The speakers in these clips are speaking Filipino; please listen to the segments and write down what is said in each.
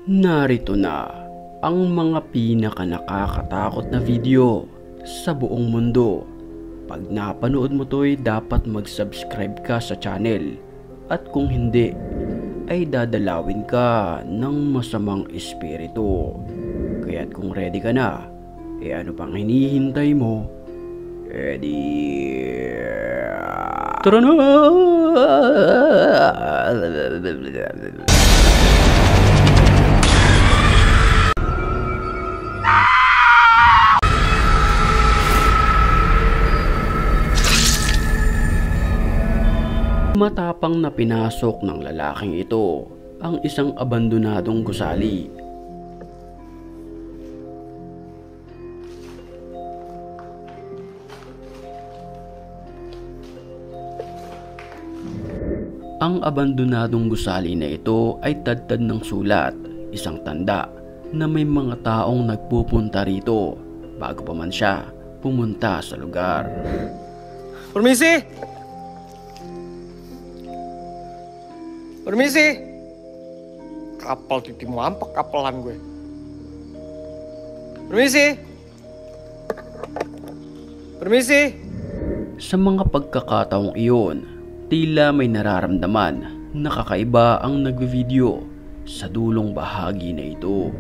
Narito na ang mga pinaka-nakakatakot na video sa buong mundo. Pag napanood mo to'y dapat mag-subscribe ka sa channel, at kung hindi ay dadalawin ka ng masamang espiritu. Kaya't kung ready ka na, ano pang hinihintay mo? Tara na! Matapang na pinasok ng lalaking ito ang isang abandonadong gusali. Ang abandonadong gusali na ito ay tadtad ng sulat, isang tanda na may mga taong nagpupunta rito bago pa man siya pumunta sa lugar. Permisi! Permisi! Kapal titi mo, ampak kapalan gue. Permisi! Permisi! Sa mga pagkakataong iyon, tila may nararamdaman na kakaiba ang nagvideo sa dulong bahagi na ito.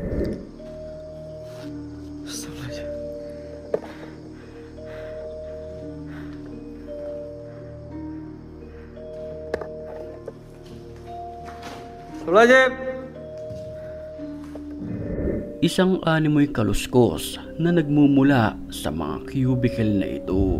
Isang animoy kaluskos na nagmumula sa mga cubicle na ito.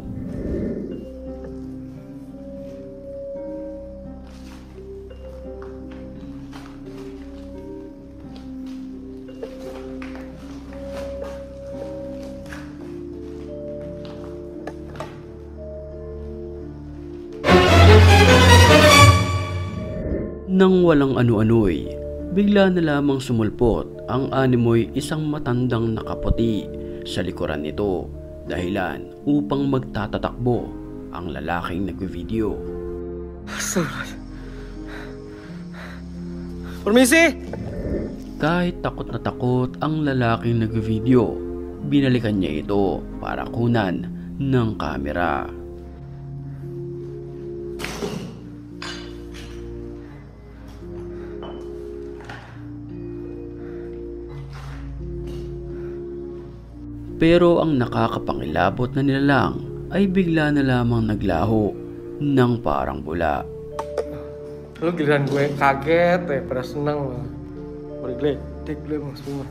Nang walang ano-ano'y, bigla na lamang sumulpot ang animoy isang matandang nakaputi sa likuran nito, dahilan upang magtatatakbo ang lalaking nagvideo. Permisi! Kahit takot na takot ang lalaking nagvideo, binalikan niya ito para kunan ng kamera. Pero ang nakakapangilabot na nilalang ay bigla na lamang naglaho ng parang bula. Lu giliran gue kaget pada senang lah. Bergledek lu semua.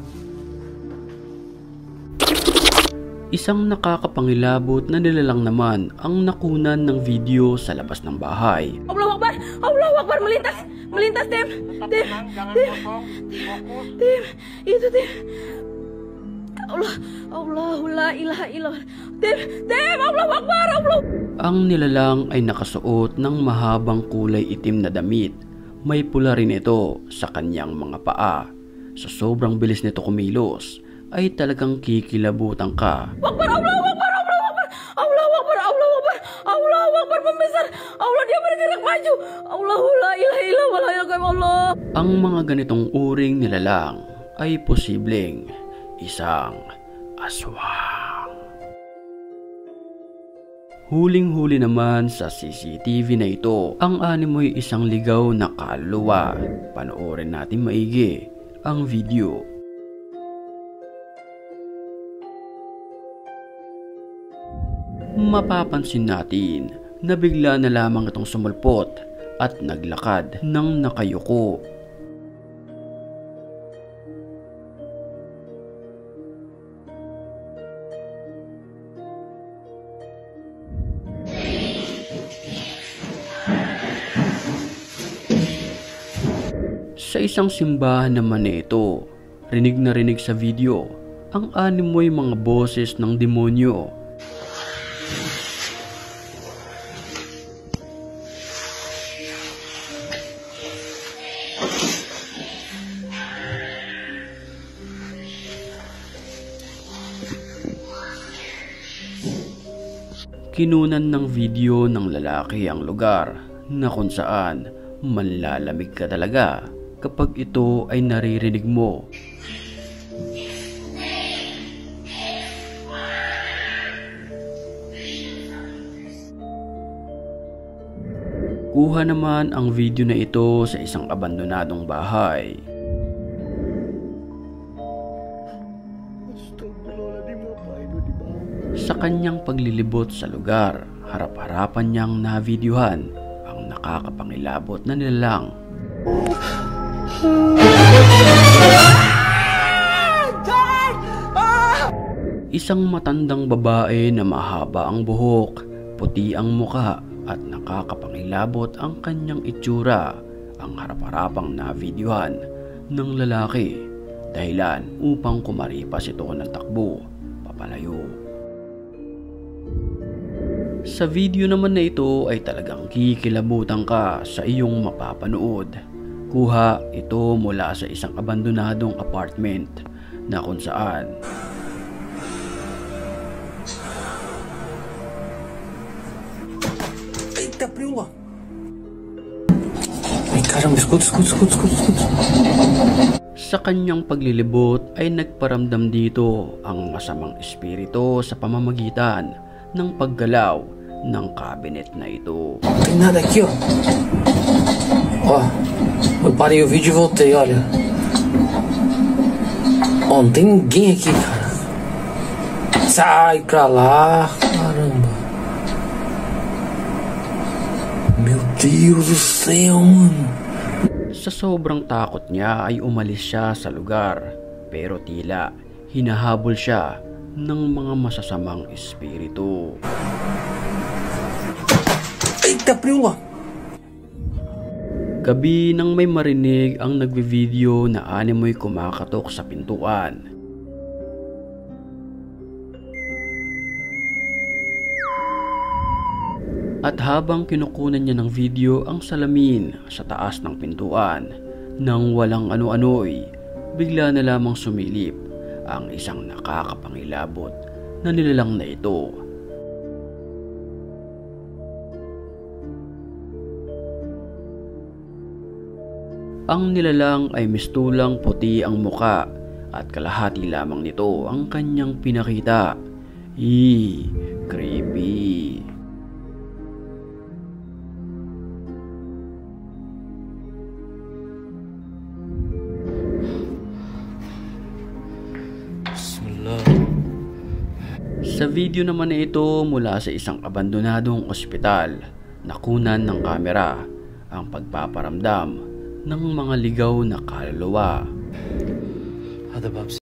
Isang nakakapangilabot na nilalang naman ang nakunan ng video sa labas ng bahay. Allahu Akbar! Allahu Akbar! Melintas! Melintas, Tim! Tim! Tim! Itu, Tim! Allahu la ilaha illallah. Tim! Allahu Akbar! Allah! Ang nilalang ay nakasuot ng mahabang kulay itim na damit. May pula rin ito sa kanyang mga paa. Sa sobrang bilis nito kumilos, ay talagang kikilabutan ka. Akbar! Allahu Akbar! Allahu Akbar! Allahu Akbar! Allahu Akbar! Allahu Akbar membesar! Allah, dia bergerak maju! Allahu la ilaha illallah. Allah! Ang mga ganitong uring nilalang ay posibleng isang aswang. Huling-huli naman sa CCTV na ito, ang animoy isang ligaw na kaluluwa. Panoorin natin maigi ang video. Mapapansin natin na bigla na lamang itong sumulpot at naglakad ng nakayuko. Sa isang simbahan naman ito, rinig na rinig sa video ang animoy mga boses ng demonyo. Kinunan ng video ng lalaki ang lugar na kung saan manlalamig ka talaga kapag ito ay naririnig mo. Kuha naman ang video na ito sa isang abandonadong bahay. Sa kanyang paglilibot sa lugar, harap-harapan niyang navideohan ang nakakapangilabot na nilalang. Isang matandang babae na mahaba ang buhok, puti ang muka at nakakapangilabot ang kanyang itsura ang harap-harapang navideohan ng lalaki, dahilan upang kumaripas ito ng takbo papalayo. Sa video naman na ito ay talagang kikilabutan ka sa iyong mapapanood. Kuha ito mula sa isang abandonadong apartment na kung saan Ay, caramba, escuta. sa kanyang paglilibot ay nagparamdam dito ang masamang espiritu sa pamamagitan ng paggalaw ng cabinet na ito. Não tem nada aqui, ó. Ó, eu parei o vídeo e voltei, olha. Ó, não tem ninguém aqui, cara. Sai pra lá, caramba. Meu Deus do céu, mano. Sa sobrang takot niya ay umalis siya sa lugar, pero tila hinahabol siya ng mga masasamang espiritu. Eita, preula! Gabi nang may marinig ang nagvi-video na animoy kumakatok sa pintuan. At habang kinukunan niya ng video ang salamin sa taas ng pintuan, nang walang ano-ano'y bigla na lamang sumilip ang isang nakakapangilabot na nilalang na ito. Ang nilalang ay mistulang puti ang muka at kalahati lamang nito ang kanyang pinakita. Creepy. Sa video naman na ito mula sa isang abandonadong ospital, nakunan ng kamera ang pagpaparamdam ng mga ligaw na kaluluwa.